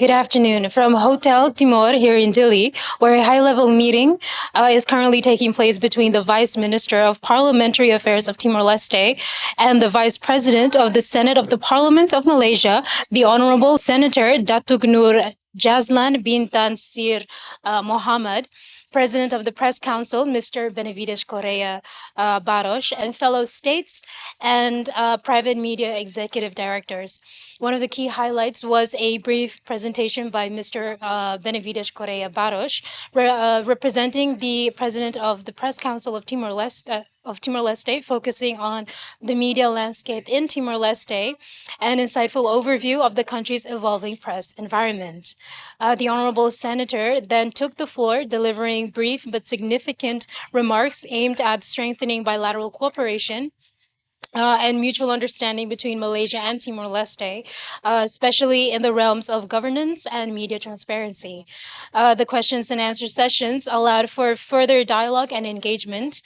Good afternoon from Hotel Timor here in Delhi, where a high-level meeting is currently taking place between the Vice Minister of Parliamentary Affairs of Timor-Leste and the Vice President of the Senate of the Parliament of Malaysia, the Honorable Senator Datuk Nur Jazlan Bintan Sir Mohammed, President of the Press Council, Mr. Benavides Correa Baros, and fellow states and private media executive directors. One of the key highlights was a brief presentation by Mr. Benavides Correa Baros, representing the President of the Press Council of Timor-Leste, focusing on the media landscape in Timor-Leste, an insightful overview of the country's evolving press environment. The Honorable Senator then took the floor, delivering brief but significant remarks aimed at strengthening bilateral cooperation and mutual understanding between Malaysia and Timor-Leste, especially in the realms of governance and media transparency. The questions and answer sessions allowed for further dialogue and engagement,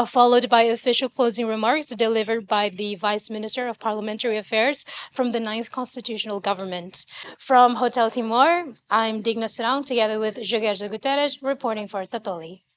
followed by official closing remarks delivered by the Vice Minister of Parliamentary Affairs from the 9th Constitutional Government. From Hotel Timor, I'm Digna Serang, together with Joguer Guterres, reporting for TATOLI.